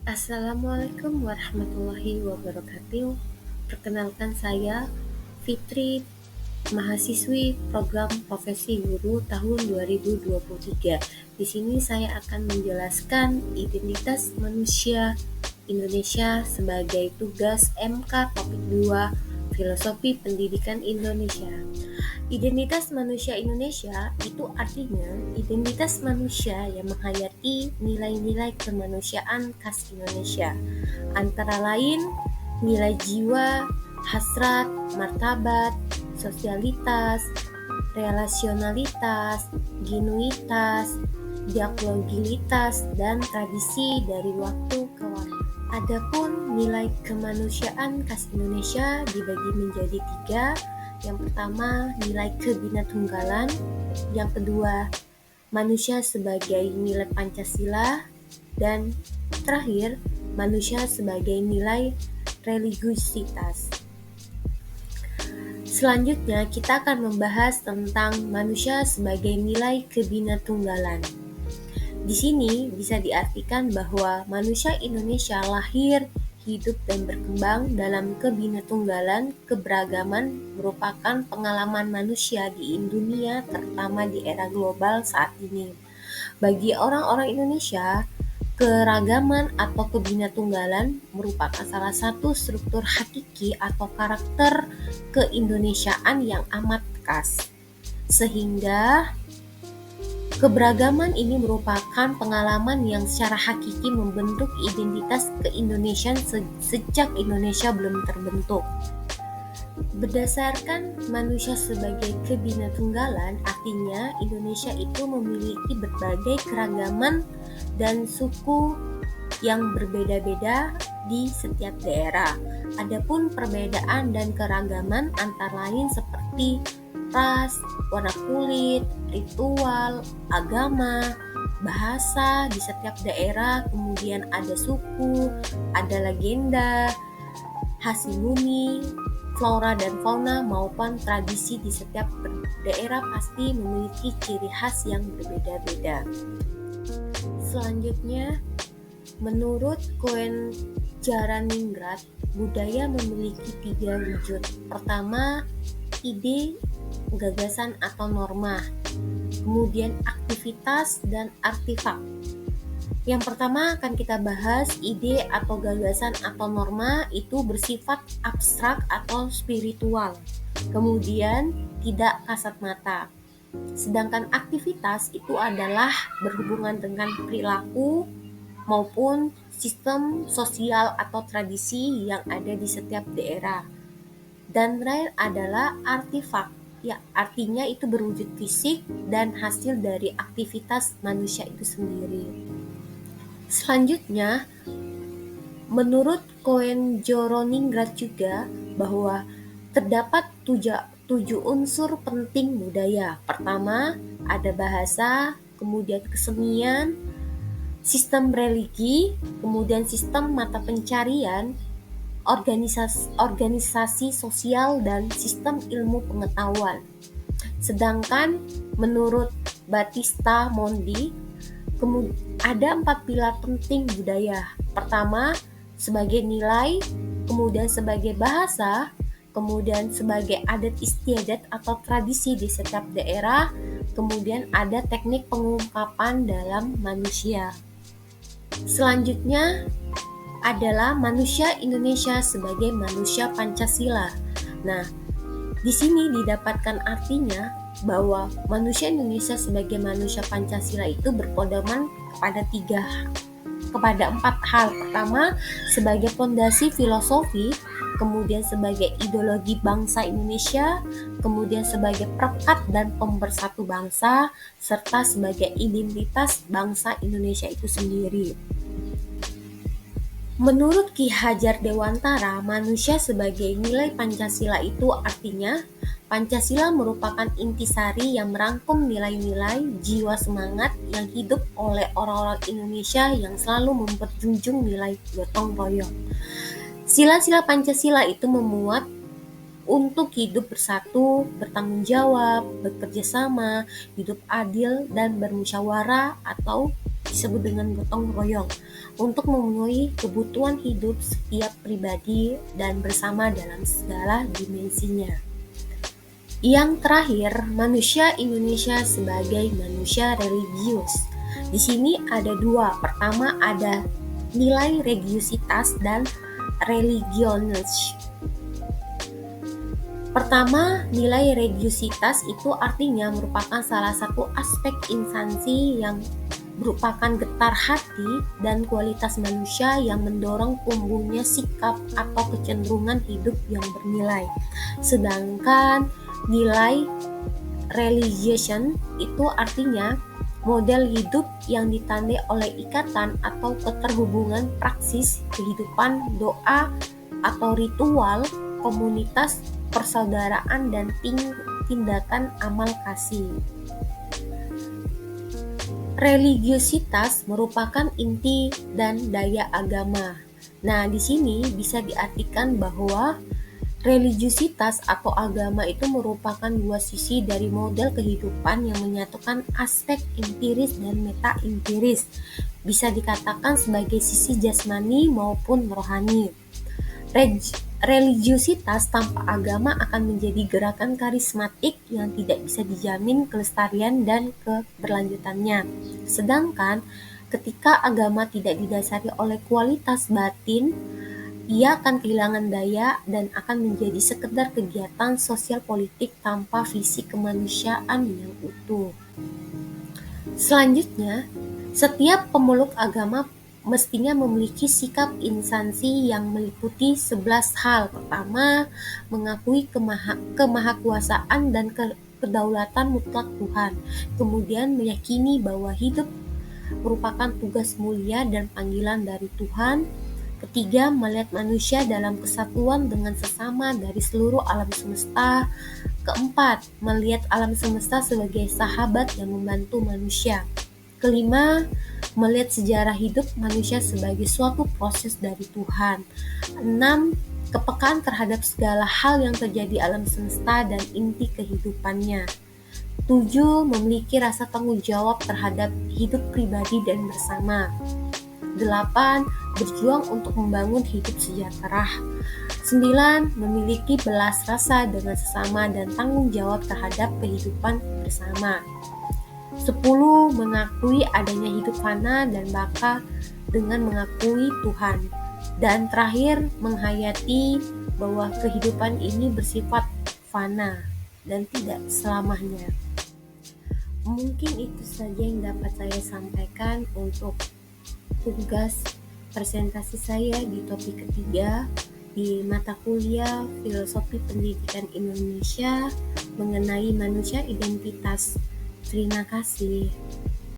Assalamualaikum warahmatullahi wabarakatuh. Perkenalkan saya Fitri, mahasiswi program Profesi Guru tahun 2023. Di sini saya akan menjelaskan identitas manusia Indonesia sebagai tugas MK topik 2 Filosofi Pendidikan Indonesia. Identitas manusia Indonesia itu artinya identitas manusia yang menghayati nilai-nilai kemanusiaan khas Indonesia, antara lain nilai jiwa, hasrat, martabat, sosialitas, relasionalitas, genuitas, dialogilitas, dan tradisi dari waktu ke waktu. Adapun nilai kemanusiaan khas Indonesia dibagi menjadi 3. Yang pertama, nilai kebinatunggalan. Yang kedua, manusia sebagai nilai Pancasila. Dan terakhir, manusia sebagai nilai religiusitas. Selanjutnya, kita akan membahas tentang manusia sebagai nilai kebinatunggalan. Di sini bisa diartikan bahwa manusia Indonesia lahir, hidup, dan berkembang dalam kebinatunggalan. Keberagaman merupakan pengalaman manusia di dunia, terutama di era global saat ini. Bagi orang-orang Indonesia, keragaman atau kebinatunggalan merupakan salah satu struktur hakiki atau karakter keindonesiaan yang amat khas. Sehingga keberagaman ini merupakan pengalaman yang secara hakiki membentuk identitas keindonesiaan sejak Indonesia belum terbentuk. Berdasarkan manusia sebagai kebinatunggalan, artinya Indonesia itu memiliki berbagai keragaman dan suku yang berbeda-beda di setiap daerah. Adapun perbedaan dan keragaman antara lain seperti ras, warna kulit, ritual, agama, bahasa di setiap daerah, kemudian ada suku, ada legenda, hasil bumi, flora dan fauna maupun tradisi di setiap daerah pasti memiliki ciri khas yang berbeda-beda. Selanjutnya, menurut Koen Jaraningrat, budaya memiliki 3 wujud. Pertama, ide, gagasan atau norma. Kemudian aktivitas dan artefak. Yang pertama akan kita bahas ide atau gagasan atau norma itu bersifat abstrak atau spiritual. Kemudian tidak kasat mata. Sedangkan aktivitas itu adalah berhubungan dengan perilaku maupun sistem sosial atau tradisi yang ada di setiap daerah. Dan terakhir adalah artefak, ya artinya itu berwujud fisik dan hasil dari aktivitas manusia itu sendiri. Selanjutnya, menurut Koen Jaraningrat juga bahwa terdapat 7 unsur penting budaya. Pertama, ada bahasa, kemudian kesenian, sistem religi, kemudian sistem mata pencarian, organisasi sosial, dan sistem ilmu pengetahuan. Sedangkan menurut Battista Mondi, ada 4 pilar penting budaya. Pertama, sebagai nilai, kemudian sebagai bahasa, kemudian sebagai adat istiadat atau tradisi di setiap daerah, kemudian ada teknik pengungkapan dalam manusia. Selanjutnya adalah manusia Indonesia sebagai manusia Pancasila. Nah, di sini didapatkan artinya bahwa manusia Indonesia sebagai manusia Pancasila itu berpedoman kepada 4 hal. Pertama, sebagai fondasi filosofi, kemudian sebagai ideologi bangsa Indonesia, kemudian sebagai perekat dan pembersatu bangsa, serta sebagai identitas bangsa Indonesia itu sendiri. Menurut Ki Hajar Dewantara, manusia sebagai nilai Pancasila itu artinya Pancasila merupakan intisari yang merangkum nilai-nilai jiwa semangat yang hidup oleh orang-orang Indonesia yang selalu memperjunjung nilai gotong royong. Sila-sila Pancasila itu memuat untuk hidup bersatu, bertanggung jawab, bekerja sama, hidup adil, dan bermusyawarah atau disebut dengan gotong royong untuk memenuhi kebutuhan hidup setiap pribadi dan bersama dalam segala dimensinya. Yang terakhir, manusia Indonesia sebagai manusia religius. Di sini ada dua. Pertama ada nilai religiusitas dan religionis. Pertama, nilai religiusitas itu artinya merupakan salah satu aspek instansi yang merupakan getar hati dan kualitas manusia yang mendorong tumbuhnya sikap atau kecenderungan hidup yang bernilai. Sedangkan nilai religion itu artinya model hidup yang ditandai oleh ikatan atau keterhubungan praksis kehidupan, doa atau ritual, komunitas, persaudaraan, dan tindakan amal kasih. Religiositas merupakan inti dan daya agama. Nah, di sini bisa diartikan bahwa religiusitas atau agama itu merupakan dua sisi dari model kehidupan yang menyatukan aspek empiris dan meta-empiris. Bisa dikatakan sebagai sisi jasmani maupun rohani. Religiusitas tanpa agama akan menjadi gerakan karismatik yang tidak bisa dijamin kelestarian dan keberlanjutannya. Sedangkan ketika agama tidak didasari oleh kualitas batin, ia akan kehilangan daya dan akan menjadi sekedar kegiatan sosial politik tanpa visi kemanusiaan yang utuh. Selanjutnya, setiap pemeluk agama mestinya memiliki sikap instansi yang meliputi 11 hal. Pertama, mengakui kemahakuasaan dan kedaulatan mutlak Tuhan. Kemudian meyakini bahwa hidup merupakan tugas mulia dan panggilan dari Tuhan. Ketiga, melihat manusia dalam kesatuan dengan sesama dari seluruh alam semesta. Keempat, melihat alam semesta sebagai sahabat yang membantu manusia. Kelima, melihat sejarah hidup manusia sebagai suatu proses dari Tuhan. 6. Kepekaan terhadap segala hal yang terjadi alam semesta dan inti kehidupannya. 7. Memiliki rasa tanggung jawab terhadap hidup pribadi dan bersama. 8. Berjuang untuk membangun hidup sejahtera. 9. Memiliki belas rasa dengan sesama dan tanggung jawab terhadap kehidupan bersama. 10. Mengakui adanya hidup fana dan baka dengan mengakui Tuhan. Dan terakhir, menghayati bahwa kehidupan ini bersifat fana dan tidak selamanya. Mungkin itu saja yang dapat saya sampaikan untuk tugas presentasi saya di topik ketiga di mata kuliah Filosofi Pendidikan Indonesia mengenai manusia identitas. Terima kasih.